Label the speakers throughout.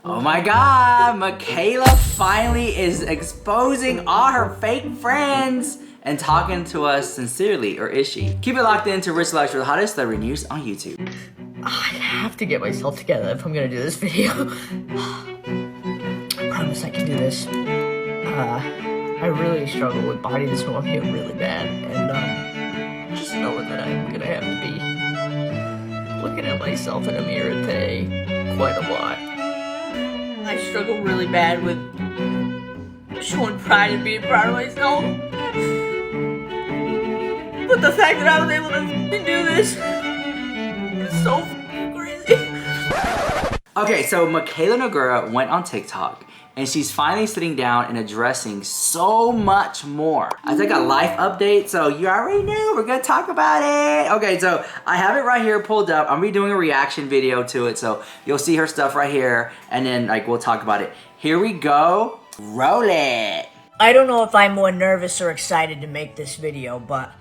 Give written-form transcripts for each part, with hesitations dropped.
Speaker 1: Oh my god, Mikayla finally is exposing all her fake friends and talking to us sincerely, or is she? Keep it locked in to Rich Life for the hottest celebrity news on YouTube.
Speaker 2: I have to get myself together if I'm gonna do this video. I promise I can do this. I really struggle with body dysmorphia really bad, and just knowing that I'm gonna have to be looking at myself in a mirror today quite a lot. I struggle really bad with showing pride and being proud of myself. But the fact that I was able to do this is so crazy.
Speaker 1: Okay, so Mikayla Nogueira went on TikTok and she's finally sitting down and addressing so much more. I think a life update, so you already knew, we're gonna talk about it. Okay, so I have it right here pulled up. I'm gonna be doing a reaction video to it, so you'll see her stuff right here, and then like we'll talk about it. Here we go, roll it.
Speaker 2: I don't know if I'm more nervous or excited to make this video, but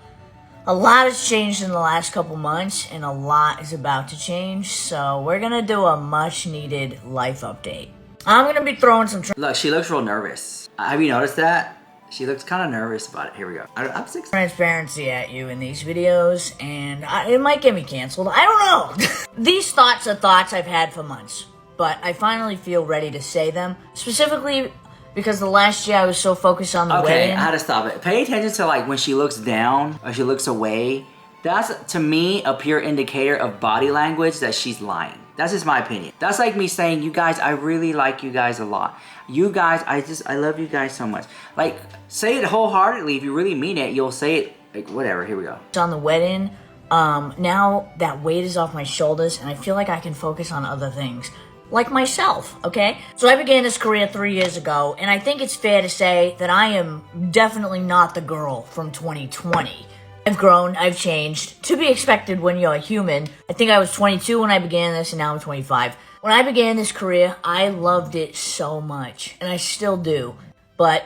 Speaker 2: a lot has changed in the last couple months, and a lot is about to change, so we're gonna do a much needed life update. I'm gonna be throwing some...
Speaker 1: Look, she looks real nervous. Have you noticed that? She looks kind of nervous about it. Here we go. I'm 6.
Speaker 2: Transparency at you in these videos, and it might get me canceled. I don't know. These thoughts are thoughts I've had for months, but I finally feel ready to say them, specifically because the last year I was so focused on the wedding.
Speaker 1: Okay, I had to stop it. Pay attention to like when she looks down or she looks away. That's, to me, a pure indicator of body language that she's lying. That's just my opinion. That's like me saying, you guys, I really like you guys a lot. You guys, I love you guys so much. Like, say it wholeheartedly. If you really mean it, you'll say it, like, whatever, here we go.
Speaker 2: On the wedding, now that weight is off my shoulders and I feel like I can focus on other things. Like myself, okay? So I began this career 3 years ago, and I think it's fair to say that I am definitely not the girl from 2020. I've grown, I've changed, to be expected when you're a human. I think I was 22 when I began this, and now I'm 25. When I began this career, I loved it so much, and I still do, but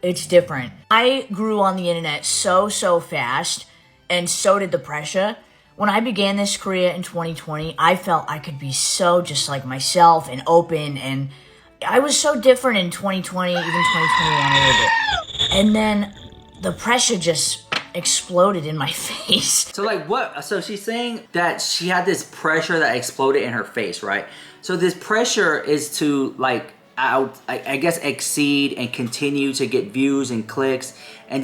Speaker 2: it's different. I grew on the internet so fast, and so did the pressure. When I began this career in 2020, I felt I could be so just like myself and open, and I was so different in 2020, even 2021 a little bit. And then the pressure just exploded in my face.
Speaker 1: So like what? So she's saying that she had this pressure that exploded in her face, right? So this pressure is to like I guess exceed and continue to get views and clicks, and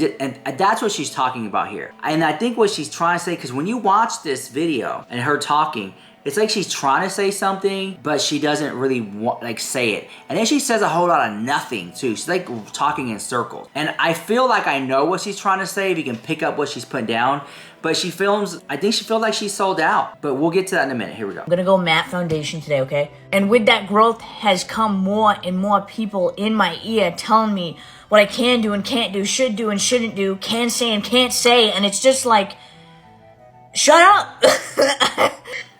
Speaker 1: that's what she's talking about here. And I think what she's trying to say, because when you watch this video and her talking, it's like she's trying to say something, but she doesn't really want, like, say it. And then she says a whole lot of nothing, too. She's, like, talking in circles. And I feel like I know what she's trying to say, if you can pick up what she's putting down. But she films, I think she feels like she's sold out. But we'll get to that in a minute. Here we go.
Speaker 2: I'm gonna go matte foundation today, okay? And with that growth has come more and more people in my ear telling me what I can do and can't do, should do and shouldn't do, can say and can't say. And it's just like, shut up!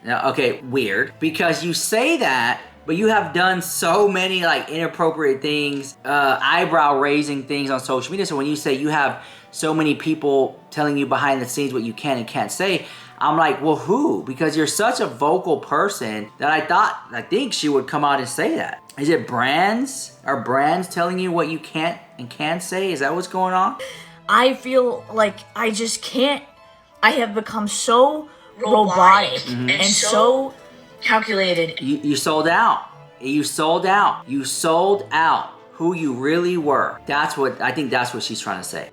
Speaker 1: Now, okay, weird, because you say that, but you have done so many like inappropriate things, eyebrow raising things on social media. So when you say you have so many people telling you behind the scenes what you can and can't say, I'm like, well, who? Because you're such a vocal person that I think she would come out and say that. Is it brands? Are brands telling you what you can't and can say? Is that what's going on?
Speaker 2: I feel like I just can't. I have become so robotic and so calculated.
Speaker 1: You sold out. You sold out. You sold out who you really were. I think that's what she's trying to say.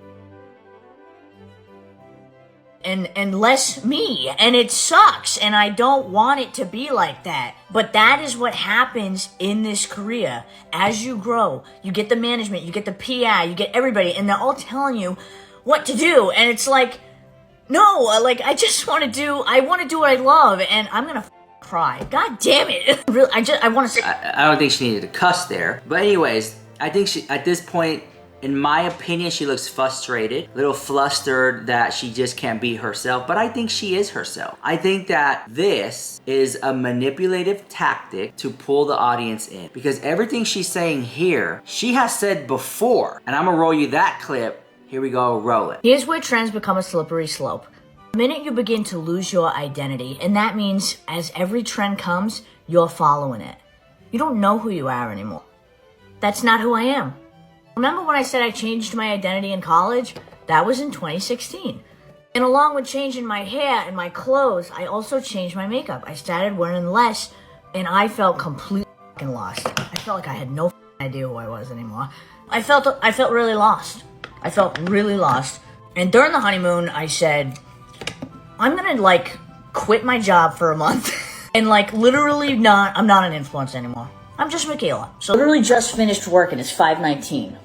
Speaker 2: And less me, and it sucks, and I don't want it to be like that. But that is what happens in this career. As you grow, you get the management, you get the PI, you get everybody, and they're all telling you what to do, and it's like, no, like, I want to do what I love, and I'm gonna cry. God damn it. Really, I want to say...
Speaker 1: I don't think she needed to cuss there. But anyways, I think she, at this point, in my opinion, she looks frustrated, a little flustered that she just can't be herself, but I think she is herself. I think that this is a manipulative tactic to pull the audience in, because everything she's saying here, she has said before, and I'm gonna roll you that clip. Here we go, roll it.
Speaker 2: Here's where trends become a slippery slope. The minute you begin to lose your identity, and that means as every trend comes, you're following it. You don't know who you are anymore. That's not who I am. Remember when I said I changed my identity in college? That was in 2016. And along with changing my hair and my clothes, I also changed my makeup. I started wearing less, and I felt completely fucking lost. I felt like I had no idea who I was anymore. I felt really lost. I felt really lost. And during the honeymoon, I said, I'm gonna like quit my job for a month and like literally I'm not an influencer anymore. I'm just Mikayla. So literally just finished work and it's 5:19.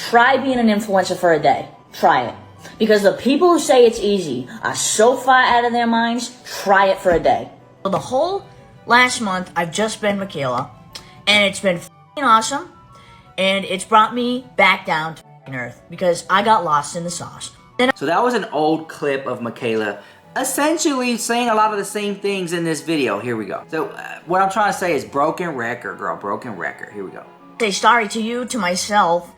Speaker 2: Try being an influencer for a day. Try it. Because the people who say it's easy are so far out of their minds, try it for a day. So the whole last month, I've just been Mikayla, and it's been f***ing awesome, and it's brought me back down to f***ing earth, because I got lost in the sauce.
Speaker 1: So that was an old clip of Mikayla essentially saying a lot of the same things in this video. Here we go. So what I'm trying to say is broken record, girl, broken record. Here we go.
Speaker 2: Say sorry to you, to myself,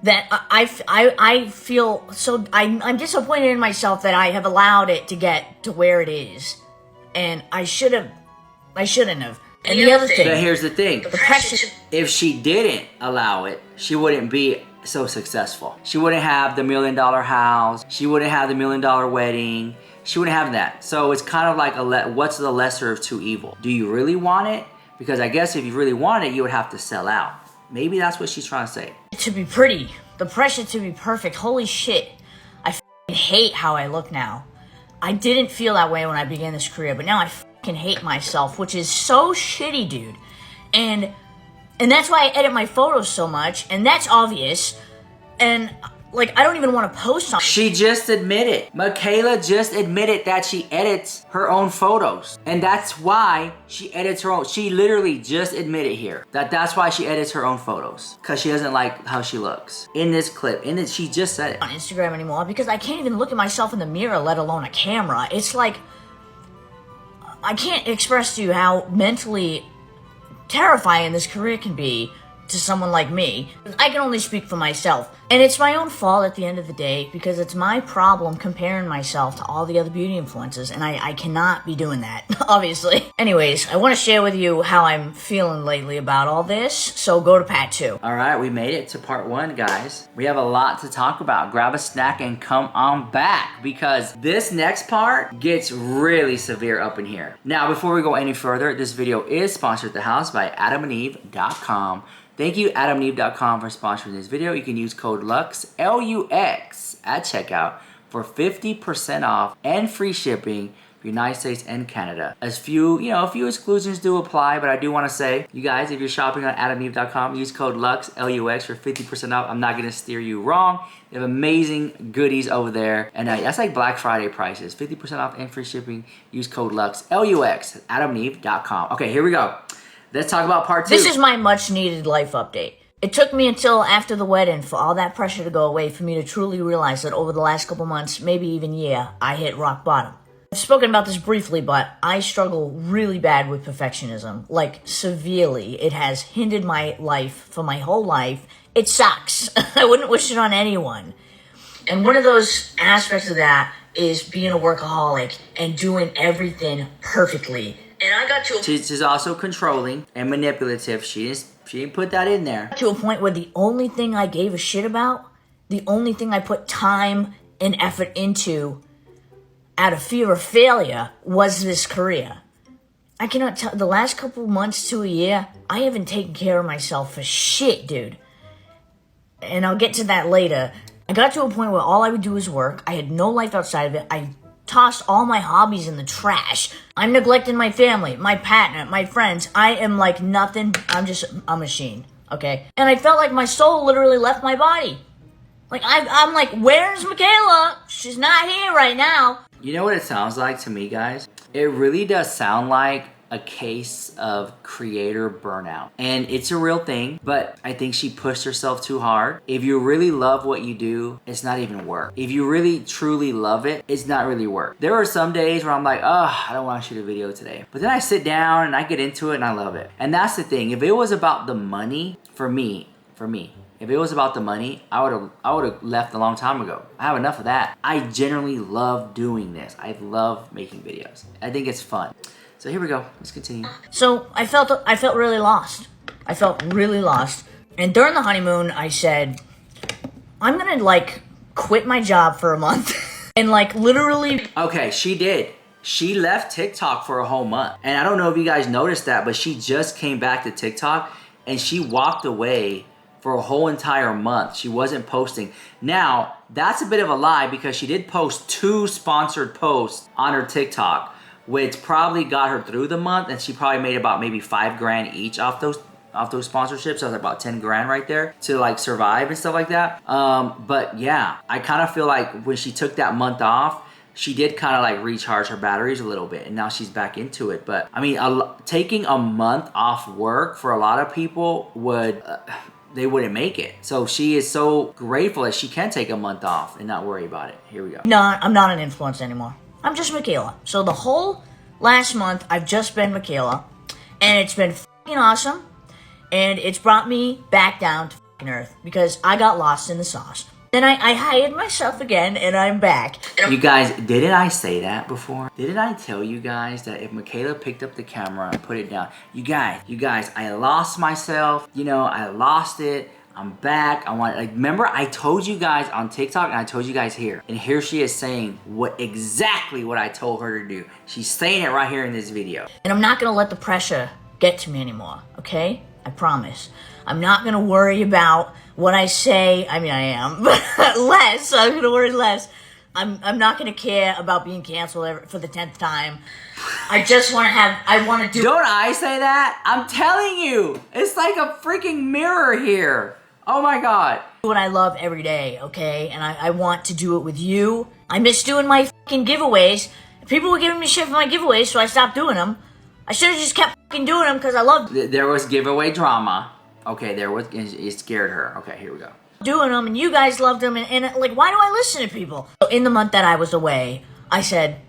Speaker 2: that I feel so, I'm disappointed in myself that I have allowed it to get to where it is. And I shouldn't have. And the other thing.
Speaker 1: But here's the thing.
Speaker 2: The pressure.
Speaker 1: If she didn't allow it, she wouldn't be so successful. She wouldn't have the $1 million house. She wouldn't have the $1 million wedding. She wouldn't have that. So it's kind of like what's the lesser of two evil? Do you really want it? Because I guess if you really want it, you would have to sell out. Maybe that's what she's trying to say.
Speaker 2: To be pretty. The pressure to be perfect. Holy shit. I f***ing hate how I look now. I didn't feel that way when I began this career, but now I f***ing hate myself, which is so shitty, dude. And that's why I edit my photos so much, and that's obvious. And like, I don't even want to post on.
Speaker 1: She just admitted. Mikayla just admitted that she edits her own photos. And that's why she edits her own. She literally just admitted here that that's why she edits her own photos. Because she doesn't like how she looks. In this clip. She just said it.
Speaker 2: On Instagram anymore because I can't even look at myself in the mirror, let alone a camera. It's like, I can't express to you how mentally terrifying this career can be to someone like me. I can only speak for myself. And it's my own fault at the end of the day because it's my problem comparing myself to all the other beauty influencers, and I cannot be doing that, obviously. Anyways, I want to share with you how I'm feeling lately about all this, so go to part 2.
Speaker 1: Alright, we made it to part 1, guys. We have a lot to talk about. Grab a snack and come on back because this next part gets really severe up in here. Now, before we go any further, this video is sponsored at the house by AdamandEve.com. Thank you, AdamandEve.com, for sponsoring this video. You can use code LUX, L-U-X, at checkout for 50% off and free shipping for the United States and Canada. A few exclusions do apply, but I do want to say, you guys, if you're shopping on AdamandEve.com, use code LUX, L-U-X, for 50% off. I'm not going to steer you wrong. They have amazing goodies over there, and that's like Black Friday prices. 50% off and free shipping. Use code LUX, L-U-X, at AdamandEve.com. Okay, here we go. Let's talk about part 2.
Speaker 2: This is my much needed life update. It took me until after the wedding for all that pressure to go away for me to truly realize that over the last couple months, maybe even year, I hit rock bottom. I've spoken about this briefly, but I struggle really bad with perfectionism. Like, severely. It has hindered my life for my whole life. It sucks. I wouldn't wish it on anyone. And one of those aspects of that is being a workaholic and doing everything perfectly. And I got to
Speaker 1: She's also controlling and manipulative. She didn't put that in there.
Speaker 2: To a point where the only thing I gave a shit about, the only thing I put time and effort into out of fear of failure was this career. I cannot tell, the last couple months to a year, I haven't taken care of myself for shit, dude. And I'll get to that later. I got to a point where all I would do was work. I had no life outside of it. I tossed all my hobbies in the trash. I'm neglecting my family, my partner, my friends. I am like nothing. I'm just a machine, okay? And I felt like my soul literally left my body. Like, I'm like, where's Mikayla? She's not here right now.
Speaker 1: You know what it sounds like to me, guys? It really does sound like a case of creator burnout. And it's a real thing, but I think she pushed herself too hard. If you really love what you do, it's not even work. If you really truly love it, it's not really work. There are some days where I'm like, oh, I don't want to shoot a video today. But then I sit down and I get into it and I love it. And that's the thing. If it was about the money, for me, if it was about the money, I would have left a long time ago. I have enough of that. I generally love doing this. I love making videos. I think it's fun. So here we go. Let's continue.
Speaker 2: So I felt really lost. I felt really lost. And during the honeymoon, I said, I'm gonna like quit my job for a month and like literally.
Speaker 1: Okay, she did. She left TikTok for a whole month. And I don't know if you guys noticed that, but she just came back to TikTok and she walked away for a whole entire month. She wasn't posting. Now, that's a bit of a lie because she did post 2 sponsored posts on her TikTok, which probably got her through the month, and she probably made about maybe $5,000 each off those sponsorships. So that's about 10 grand right there to like survive and stuff like that. But yeah, I kind of feel like when she took that month off, she did kind of like recharge her batteries a little bit, and now she's back into it. But I mean, taking a month off work for a lot of people would, they wouldn't make it. So she is so grateful that she can take a month off and not worry about it. Here we go.
Speaker 2: No, I'm not an influencer anymore. I'm just Mikayla. So the whole last month, I've just been Mikayla, and it's been fucking awesome. And it's brought me back down to fucking earth because I got lost in the sauce. Then I hired myself again, and I'm back.
Speaker 1: You guys, didn't I say that before? Didn't I tell you guys that if Mikayla picked up the camera and put it down, you guys, I lost myself. You know, I lost it. I'm back. Remember I told you guys on TikTok and I told you guys here. And here she is saying exactly what I told her to do. She's saying it right here in this video.
Speaker 2: And I'm not going to let the pressure get to me anymore, okay? I promise. I'm not going to worry about what I say. I mean, I am, but less. I'm going to worry less. I'm not going to care about being canceled for the 10th time. I just want to do.
Speaker 1: Don't I say that? I'm telling you. It's like a freaking mirror here. Oh my God.
Speaker 2: What I love every day, okay? And I want to do it with you. I miss doing my fucking giveaways. People were giving me shit for my giveaways, so I stopped doing them. I should have just kept fucking doing them because I loved
Speaker 1: There was giveaway drama. Okay, it scared her. Okay, here we go.
Speaker 2: Doing them, and you guys loved them, and like, why do I listen to people? So in the month that I was away, I said,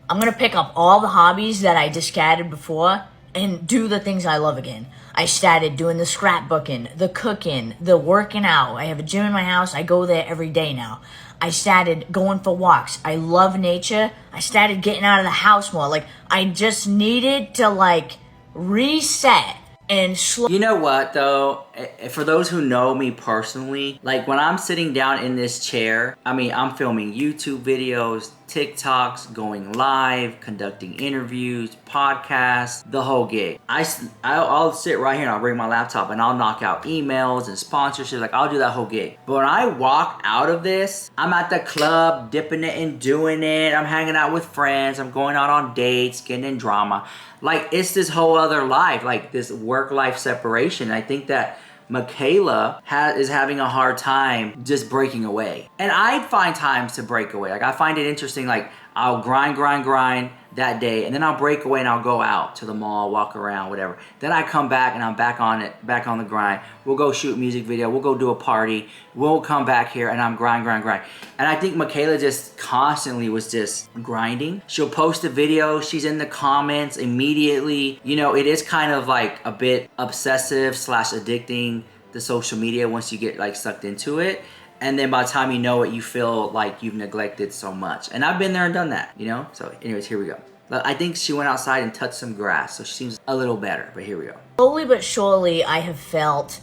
Speaker 2: I'm gonna pick up all the hobbies that I discarded before and do the things I love again. I started doing the scrapbooking, the cooking, the working out. I have a gym in my house. I go there every day now. I started going for walks. I love nature. I started getting out of the house more. Like, I just needed to, like, reset and slow.
Speaker 1: You know what, though? For those who know me personally, like, when I'm sitting down in this chair, I mean, I'm filming YouTube videos, TikToks, going live, conducting interviews, podcasts, the whole gig. I'll sit right here and I'll bring my laptop and I'll knock out emails and sponsorships. Like, I'll do that whole gig. But when I walk out of this, I'm at the club, dipping it and doing it. I'm hanging out with friends. I'm going out on dates, getting in drama. Like, it's this whole other life, like this work-life separation. I think that Mikayla is having a hard time just breaking away. And I find times to break away. Like, I find it interesting, like, I'll grind that day, and then I'll break away and I'll go out to the mall, walk around, whatever. Then I come back and I'm back on the grind. We'll go shoot a music video. We'll go do a party. We'll come back here and I'm grind. And I think Mikayla just constantly was just grinding. She'll post a video. She's in the comments immediately. You know, it is kind of like a bit obsessive / addicting, the social media, once you get like sucked into it. And then by the time you know it, you feel like you've neglected so much. And I've been there and done that, you know? So anyways, here we go. I think she went outside and touched some grass, so she seems a little better, but here we go.
Speaker 2: Slowly but surely, I have felt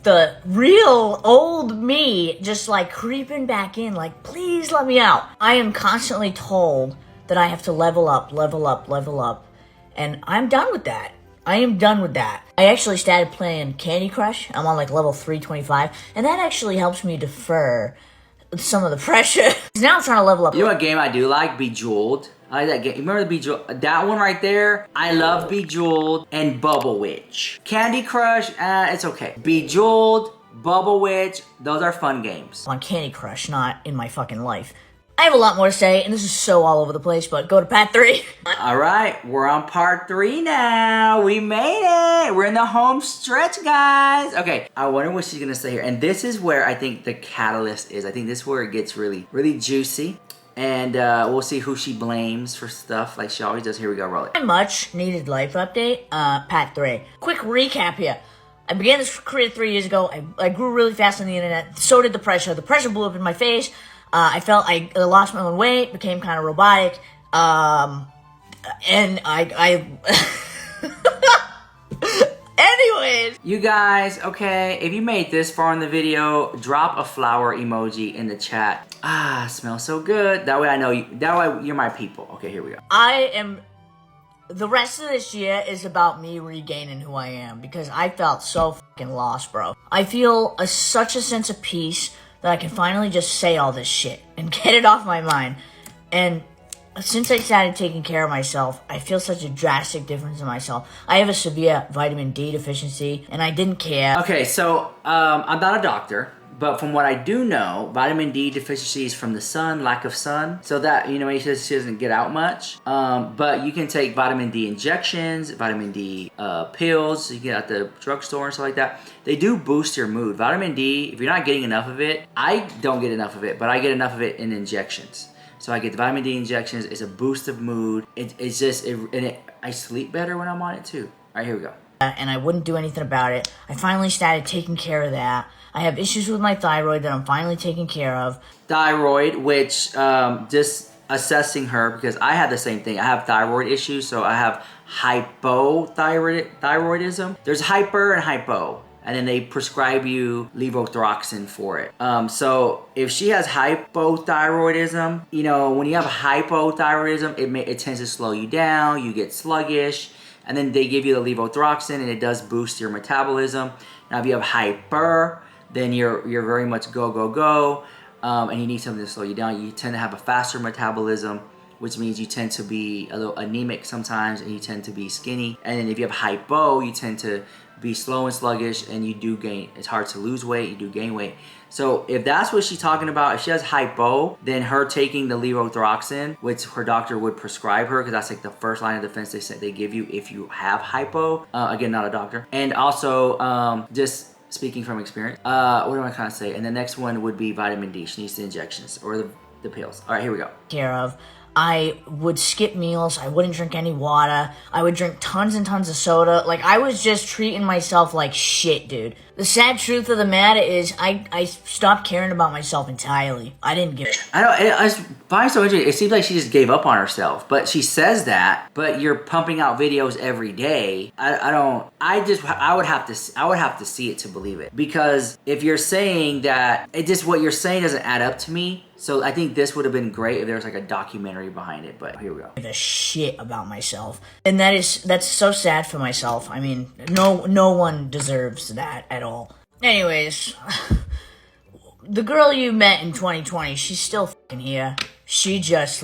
Speaker 2: the real old me just like creeping back in, like, please let me out. I am constantly told that I have to level up. And I'm done with that. I am done with that. I actually started playing Candy Crush. I'm on like level 325, and that actually helps me defer some of the pressure. Now I'm trying to level up.
Speaker 1: You know what game I do like? Bejeweled. I like that game. You remember the Bejeweled? That one right there? I love Bejeweled and Bubble Witch. Candy Crush, it's okay. Bejeweled, Bubble Witch, those are fun games.
Speaker 2: On Candy Crush, not in my fucking life. I have a lot more to say, and this is so all over the place, but go to part 3.
Speaker 1: All right, we're on part 3 now. We made it. We're in the home stretch, guys. Okay, I wonder what she's going to say here. And this is where I think the catalyst is. I think this is where it gets really, really juicy. And we'll see who she blames for stuff like she always does. Here we go, roll it.
Speaker 2: My much needed life update, part 3. Quick recap here. I began this career 3 years ago. I grew really fast on the internet. So did the pressure. The pressure blew up in my face. I felt I lost my own weight, became kind of robotic. And anyways.
Speaker 1: You guys, okay, if you made this far in the video, drop a flower emoji in the chat. Ah, smells so good. That way I know you, that way you're my people. Okay, here we go.
Speaker 2: The rest of this year is about me regaining who I am, because I felt so fucking lost, bro. I feel such a sense of peace that I can finally just say all this shit and get it off my mind. And since I started taking care of myself, I feel such a drastic difference in myself. I have a severe vitamin D deficiency, and I didn't care.
Speaker 1: Okay, so I'm not a doctor, but from what I do know, vitamin D deficiency is from the sun, lack of sun. So that, you know, he says she doesn't get out much. But you can take vitamin D injections, vitamin D pills you get at the drugstore and stuff like that. They do boost your mood. Vitamin D, if you're not getting enough of it, I don't get enough of it, but I get enough of it in injections. So I get the vitamin D injections. It's a boost of mood. I sleep better when I'm on it too. All right, here we go.
Speaker 2: And I wouldn't do anything about it. I finally started taking care of that. I have issues with my thyroid that I'm finally taking care of.
Speaker 1: Thyroid, which just assessing her, because I have the same thing. I have thyroid issues, so I have hypothyroidism. There's hyper and hypo, and then they prescribe you levothyroxine for it. So if she has hypothyroidism, you know, when you have hypothyroidism, it tends to slow you down. You get sluggish. And then they give you the levothyroxine, and it does boost your metabolism. Now, if you have hyper, then you're very much go, and you need something to slow you down. You tend to have a faster metabolism, which means you tend to be a little anemic sometimes, and you tend to be skinny. And then if you have hypo, you tend to be slow and sluggish, and you do gain. It's hard to lose weight. You do gain weight. So if that's what she's talking about, if she has hypo, then her taking the levothyroxine, which her doctor would prescribe her, because that's like the first line of defense they give you if you have hypo. Again, not a doctor. And also, just speaking from experience, what am I trying to say? And the next one would be vitamin D. She needs the injections or the pills. All right, here we go.
Speaker 2: Care of. I would skip meals. I wouldn't drink any water. I would drink tons and tons of soda. Like, I was just treating myself like shit, dude. The sad truth of the matter is I stopped caring about myself entirely. I didn't give a
Speaker 1: I find so interesting. It seems like she just gave up on herself. But she says that, but you're pumping out videos every day. I would have to see it to believe it. Because if you're saying that, what you're saying doesn't add up to me. So I think this would have been great if there was like a documentary behind it, but here we go.
Speaker 2: a shit about myself. And that's so sad for myself. I mean, no one deserves that at all. Anyways, the girl you met in 2020, she's still fucking here. She just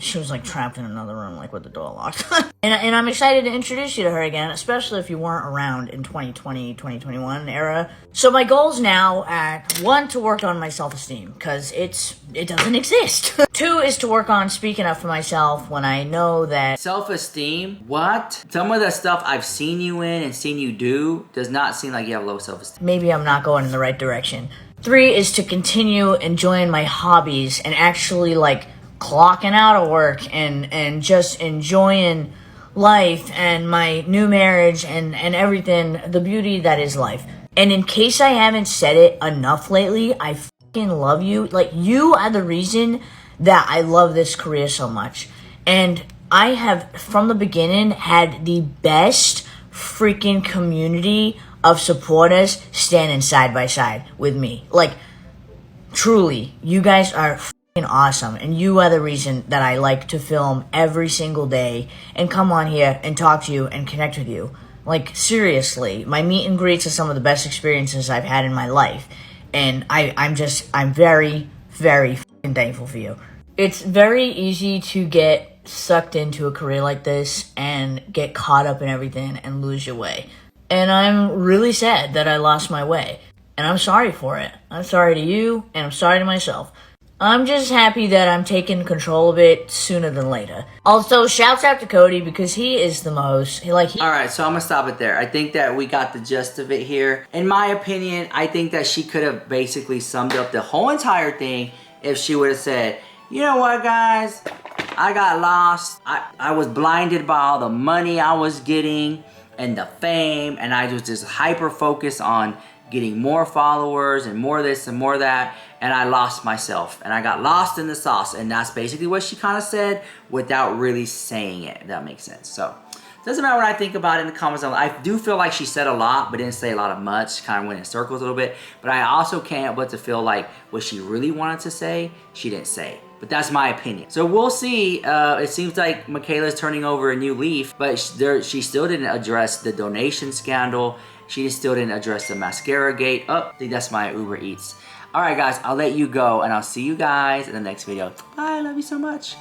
Speaker 2: she was trapped in another room, like with the door locked. and I'm excited to introduce you to her again, especially if you weren't around in 2020, 2021 era. So my goals now are, 1, to work on my self-esteem, because it doesn't exist. 2 is to work on speaking up for myself when I know that...
Speaker 1: Self-esteem? What? Some of the stuff I've seen you in and seen you do does not seem like you have low self-esteem.
Speaker 2: Maybe I'm not going in the right direction. 3 is to continue enjoying my hobbies and actually, clocking out of work and just enjoying life and my new marriage and everything, the beauty that is life. And in case I haven't said it enough lately, I fucking love you. Like, you are the reason that I love this career so much. And I have, from the beginning, had the best freaking community of supporters standing side by side with me. Like, truly, you guys are awesome, and you are the reason that I like to film every single day and come on here and talk to you and connect with you. Like, seriously, my meet and greets are some of the best experiences I've had in my life, and I'm very, very thankful for you. It's very easy to get sucked into a career like this and get caught up in everything and lose your way. And I'm really sad that I lost my way, and I'm sorry for it. I'm sorry to you, and I'm sorry to myself. I'm just happy that I'm taking control of it sooner than later. Also, shouts out to Cody, because he is the most.
Speaker 1: Alright, so I'm gonna stop it there. I think that we got the gist of it here. In my opinion, I think that she could have basically summed up the whole entire thing if she would have said, you know what, guys? I got lost. I was blinded by all the money I was getting and the fame, and I was just hyper focused on getting more followers and more this and more that, and I lost myself, and I got lost in the sauce, and that's basically what she kind of said without really saying it, if that makes sense. So, doesn't matter what I think about it in the comments. I do feel like she said a lot, but didn't say a lot of much, kind of went in circles a little bit, but I also can't help but to feel like what she really wanted to say, she didn't say. But that's my opinion. So we'll see. It seems like Mikayla's turning over a new leaf, but she still didn't address the donation scandal. She still didn't address the mascara gate. Oh, I think that's my Uber Eats. All right, guys, I'll let you go, and I'll see you guys in the next video. Bye, love you so much.